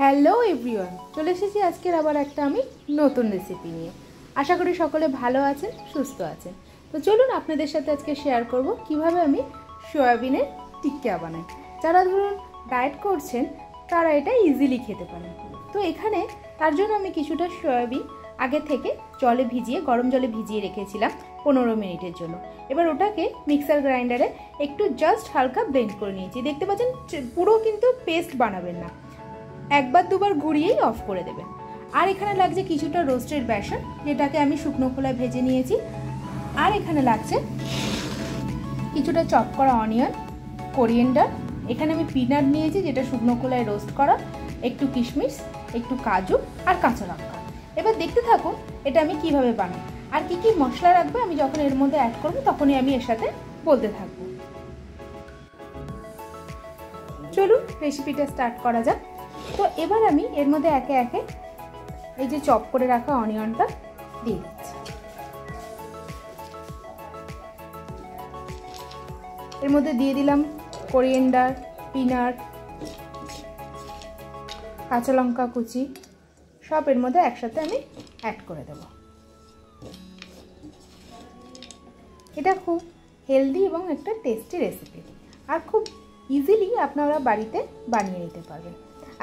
Hello everyone, চলে এসেছি আজকের আবার একটা আমি নতুন রেসিপি নিয়ে। আশা করি সকলে ভালো আছেন, সুস্থ আছেন। তো চলুন আপনাদের সাথে আজকে শেয়ার করব কিভাবে আমি সয়াবিনের টিক্কা বানাই। যারা ধরুন ডায়েট করছেন তারা এটা ইজিলি খেতে পারেন। তো এখানে তার জন্য আমি কিছুটা সয়াবিন আগে থেকে জলে ভিজিয়ে, গরম জলে ভিজিয়ে রেখেছিলাম 15 মিনিটের জন্য। এবার ওটাকে মিক্সার গ্রাইন্ডারে একটু জাস্ট হালকা ব্লেন্ড করে নিয়েছি। দেখতে পাচ্ছেন পুরো কিন্তু পেস্ট বানাবেন না, একবার দুবার ঘুরিয়েই অফ করে দেবেন। আর এখানে লাগছে কিছুটা রোস্টেড বেসন, যেটাকে আমি শুকনো খোলায় ভেজে নিয়েছি। আর এখানে লাগছে কিছুটা চপ করা অনিয়ন, কোরিয়েন্ডার, এখানে আমি পিনাট নিয়েছি যেটা শুকনো খোলায় রোস্ট করা, একটু কিশমিশ, একটু কাজু আর কাঁচা লঙ্কা। এবার দেখতে থাকুন এটা আমি কিভাবে বানাই আর কি কি মশলা রাখবে আমি যখন এর মধ্যে অ্যাড করব তখনই আমি এর সাথে বলতে থাকবো। চলুন রেসিপিটা স্টার্ট করা যাক। তো এবার আমি এর মধ্যে একে একে এই যে চপ করে রাখা অনিয়নটা দিয়ে দিচ্ছি। এর মধ্যে দিয়ে দিলাম কোরিয়েন্ডার, পিনাট, কাঁচা লঙ্কা কুচি, সব এর মধ্যে একসাথে আমি অ্যাড করে দেব। এটা খুব হেলদি এবং একটা টেস্টি রেসিপি, আর খুব ইজিলি আপনারা বাড়িতে বানিয়ে নিতে পারবেন।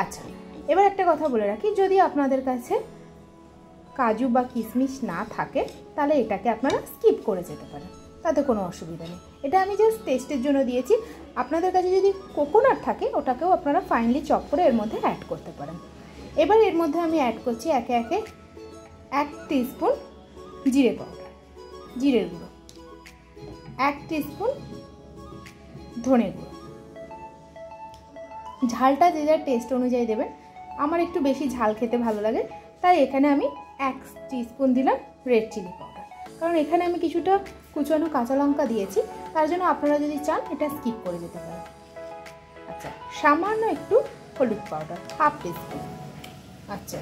আচ্ছা, এবার একটা কথা বলে রাখি, যদি আপনাদের কাছে কাজু বা কিশমিশ না থাকে তাহলে এটাকে আপনারা স্কিপ করে যেতে পারেন, তাতে কোনো অসুবিধা নেই। এটা আমি জাস্ট টেস্টের জন্য দিয়েছি। আপনাদের কাছে যদি কোকোনাট থাকে ওটাকেও আপনারা ফাইনলি চপ করে এর মধ্যে অ্যাড করতে পারেন। এবার এর মধ্যে আমি অ্যাড করছি একে একে 1 টিস্পুন জিরে পাউডার, জিরের গুঁড়ো, 1 টিস্পুন ধনে গুঁড়ো। ঝালটা যে যার টেস্ট অনুযায়ী দেবেন। আমার একটু বেশি ঝাল খেতে ভালো লাগে, তাই এখানে আমি 1 টিস্পুন দিলাম রেড চিলি পাউডার, কারণ এখানে আমি কিছুটা কুচানো কাঁচা লঙ্কা দিয়েছি, তার জন্য আপনারা যদি চান এটা স্কিপ করে যেতে পারেন। আচ্ছা, সামান্য একটু হলুদ পাউডার 1/2 টিস্পুন। আচ্ছা,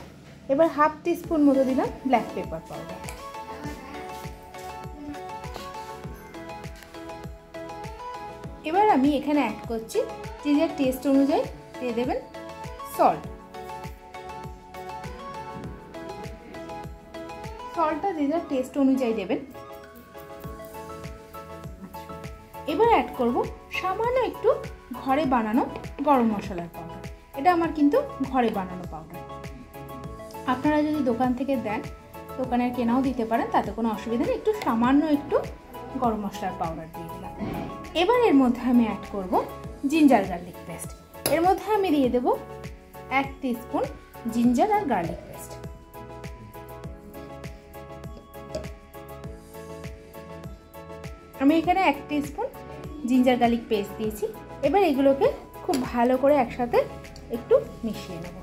এবার 1/2 টিস্পুন মতো দিলাম ব্ল্যাক পেপার পাউডার। এবার আমি এখানে অ্যাড করছি যে যার টেস্ট অনুযায়ী দিয়ে দেবেন সল্ট। সল্টটা যে যার টেস্ট অনুযায়ী দেবেন। এবার অ্যাড করব সামান্য একটু ঘরে বানানো গরম মশলার পাউডার। এটা আমার কিন্তু ঘরে বানানো পাউডার। আপনারা যদি দোকান থেকে দেন, দোকানের কেনাও দিতে পারেন, তাতে কোনো অসুবিধা নেই। একটু সামান্য একটু গরম মশলার পাউডার দিয়ে দিলাম। এবার এর মধ্যে আমি অ্যাড করব জিঞ্জার গার্লিক পেস্ট। এর মধ্যে আমি দিয়ে দেব 1 টিস্পুন জিঞ্জার আর গার্লিক পেস্ট। আমি এখানে 1 টিস্পুন জিঞ্জার গার্লিক পেস্ট দিয়েছি। এবার এগুলোকে খুব ভালো করে একসাথে একটু মিশিয়ে নেব।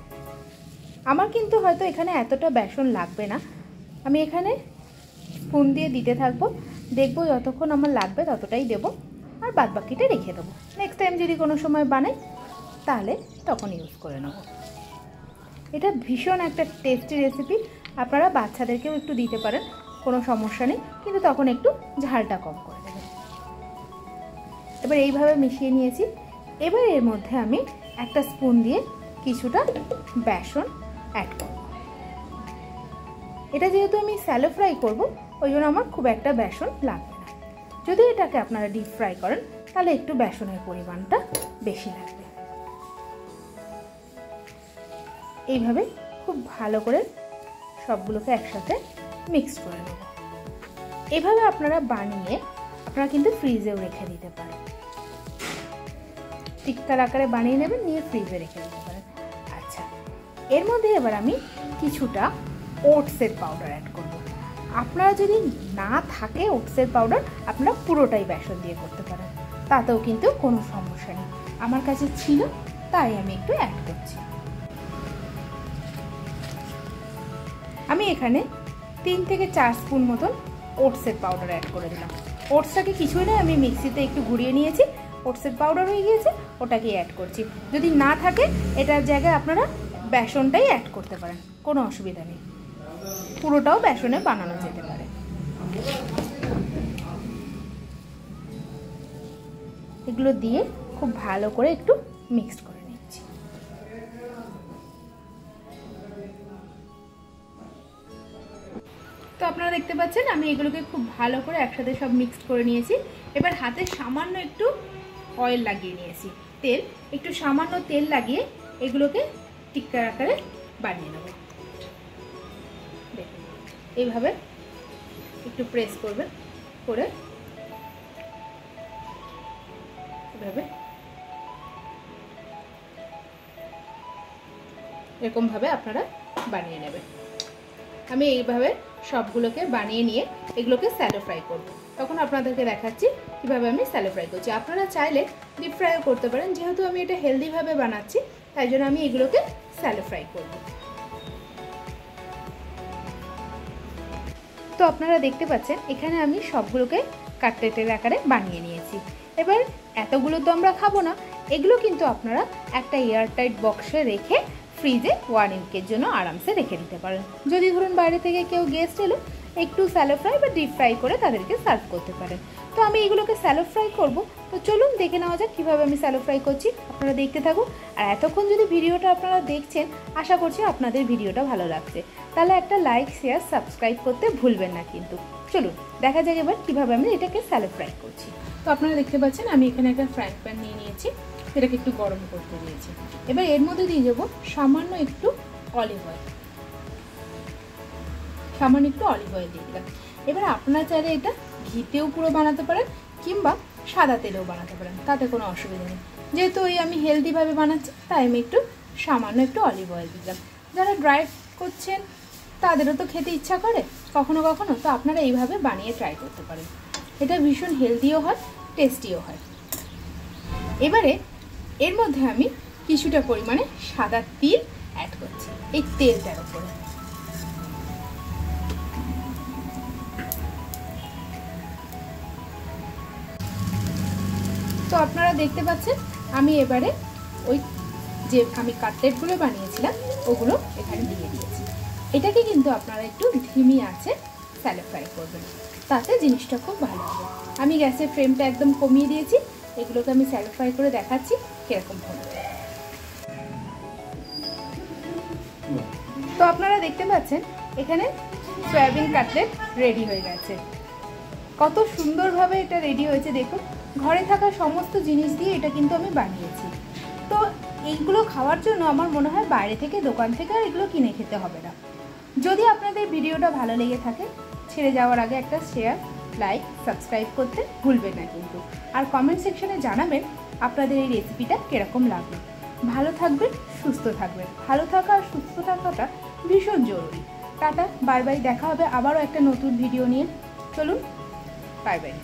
আমার কিন্তু হয়তো এখানে এতটা বেসন লাগবে না, আমি এখানে স্পুন দিয়ে দিতে থাকবো, দেখবো যতক্ষণ আমার লাগবে ততটাই দেবো, আর বাদ বাকিটা রেখে দেবো। নেক্সট টাইম যদি কোনো সময় বানাই তাহলে তখন ইউজ করে নেব। এটা ভীষণ একটা টেস্টি রেসিপি, আপনারা বাচ্চাদেরকেও একটু দিতে পারেন, কোনো সমস্যা নেই, কিন্তু তখন একটু ঝালটা কম করে দেবেন। এবার এইভাবে মিশিয়ে নিয়েছি। এবার এর মধ্যে আমি একটা স্পুন দিয়ে কিছুটা বেসন অ্যাড করব। এটা যেহেতু আমি স্যালো ফ্রাই করব, ওই জন্য আমার খুব একটা বেসন লাগবে না। যদি এটাকে আপনারা ডিপ ফ্রাই করেন তাহলে একটু বেসনের পরিমাণটা বেশি লাগবে। এইভাবে খুব ভালো করে সবগুলোকে একসাথে মিক্স করে নেব। এভাবে আপনারা বানিয়ে আপনারা কিন্তু ফ্রিজেও রেখে দিতে পারেন। টিক্কার আকারে বানিয়ে নেবেন, নিয়ে ফ্রিজে রেখে দিতে পারেন। আচ্ছা, এর মধ্যে এবার আমি কিছুটা ওটসের পাউডার অ্যাড করব। আপনারা যদি না থাকে ওটসের পাউডার, আপনারা পুরোটাই বেসন দিয়ে করতে পারেন, তাতেও কিন্তু কোনো সমস্যা নেই। আমার কাছে ছিল তাই আমি একটু অ্যাড করছি। আমি এখানে 3 থেকে 4 স্পুন মতন ওটসের পাউডার অ্যাড করে দিলাম। ওটসটাকে কিছুই নয়, আমি মিক্সিতে একটু ঘুরিয়ে নিয়েছি, ওটসের পাউডার হয়ে গিয়েছে, ওটাকে অ্যাড করছি। যদি না থাকে এটার জায়গায় আপনারা বেসনটাই অ্যাড করতে পারেন, কোনো অসুবিধা নেই, পুরোটাও বেসনে বানানো যেতে পারে। এগুলো দিয়ে খুব ভালো করে একটু মিক্সড করে নিচ্ছি। তো আপনারা দেখতে পাচ্ছেন আমি এগুলোকে খুব ভালো করে একসাথে সব মিক্সড করে নিয়েছি। এবার হাতে সামান্য একটু অয়েল লাগিয়ে নিয়েছি, তেল, একটু সামান্য তেল লাগিয়ে এগুলোকে টিক্কার আকারে বানিয়ে নেব। দেখুন এইভাবে একটু প্রেস করবেন, করে এভাবে এরকমভাবে আপনারা বানিয়ে নেবেন। আমি এইভাবে সবগুলোকে বানিয়ে নিয়ে এগুলোকে স্যালো ফ্রাই করব। তখন আপনাদেরকে দেখাচ্ছি কীভাবে আমি স্যালো ফ্রাই করছি। আপনারা চাইলে ডিপ ফ্রাইও করতে পারেন, যেহেতু আমি এটা হেলদিভাবে বানাচ্ছি তাই জন্য আমি এগুলোকে স্যালো ফ্রাই করব। তো আপনারা দেখতে পাচ্ছেন এখানে আমি সবগুলোকে কাটলেটের আকারে বানিয়ে নিয়েছি। এবার এতগুলো তো আমরা খাবো না, এগুলো কিন্তু আপনারা একটা এয়ারটাইট বক্সে রেখে ফ্রিজে 1 উইকের জন্য আরামসে রেখে দিতে পারেন। যদি ধরুন বাইরে থেকে কেউ গেস্ট এলো, একটু স্যালো ফ্রাই বা ডিপ ফ্রাই করে তাদেরকে সার্ভ করতে পারেন। তো আমি এগুলোকে স্যালো ফ্রাই করব। তো চলুন দেখে নেওয়া যাক কীভাবে আমি স্যালো ফ্রাই করছি। আপনারা দেখতে থাকুন। আর এতক্ষণ যদি ভিডিওটা আপনারা দেখছেন, আশা করছি আপনাদের ভিডিওটা ভালো লাগছে। তাহলে একটা লাইক, শেয়ার, সাবস্ক্রাইব করতে ভুলবেন না কিন্তু। চলুন দেখা যাক এবার কীভাবে আমি এটাকে স্যালো ফ্রাই করছি। তো আপনারা দেখতে পাচ্ছেন আমি এখানে একটা ফ্রাইং প্যান নিয়ে নিয়েছি, এটাকে একটু গরম করতে দিয়েছি। এবার এর মধ্যে দিয়ে দেবো সামান্য একটু অলিভ অয়েল, সামান্য একটু অলিভ অয়েল দিয়ে দিলাম। এবার আপনারা চাইলে এটা ঘিতেও পুরো বানাতে পারেন কিংবা সাদা তেলেও বানাতে পারেন, তাতে কোনো অসুবিধা নেই। যেহেতু আমি হেলদিভাবে বানাচ্ছি তাই আমি একটু সামান্য একটু অলিভ অয়েল দিলাম। যারা ড্রাই করছেন তাদেরও তো খেতে ইচ্ছা করে কখনো কখনো, তো আপনারা এইভাবে বানিয়ে ট্রাই করতে পারেন। এটা ভীষণ হেলদিও হয়, টেস্টিও হয়। এবারে এর মধ্যে আমি কিছুটা পরিমাণে সাদা তিল অ্যাড করছি এই তেলটার উপরে। তো আপনারা দেখতে পাচ্ছেন আমি এবারে ওই যে আমি কাটলেটগুলো বানিয়েছিলাম ওগুলো এখানে দিয়ে দিয়েছি। এটাকে কিন্তু আপনারা একটু ধিমি আঁচে স্যালো ফ্রাই করবেন, তাতে জিনিসটা খুব ভালো হবে। আমি গ্যাসের ফ্লেমটা একদম কমিয়ে দিয়েছি। এগুলোকে আমি স্যালো ফ্রাই করে দেখাচ্ছি কীরকম হবে। তো আপনারা দেখতে পাচ্ছেন এখানে সয়াবিন কাটলেট রেডি হয়ে গেছে। কত সুন্দরভাবে এটা রেডি হয়েছে দেখুন। ঘরে থাকা সমস্ত জিনিস দিয়ে এটা কিন্তু আমি বানিয়েছি। তো এইগুলো খাওয়ার জন্য আমার মনে হয় বাইরে থেকে, দোকান থেকে আর এগুলো কিনে খেতে হবে না। যদি আপনাদের ভিডিওটা ভালো লেগে থাকে, ছেড়ে যাওয়ার আগে একটা শেয়ার, লাইক, সাবস্ক্রাইব করতে ভুলবেন না কিন্তু। আর কমেন্ট সেকশনে জানাবেন আপনাদের এই রেসিপিটা কীরকম লাগবে। ভালো থাকবেন, সুস্থ থাকবেন। ভালো থাকা আর সুস্থ থাকাটা ভীষণ জরুরি। Tata, bye bye. দেখা হবে আবারও একটা নতুন ভিডিও নিয়ে। চলুন, বাই বাই।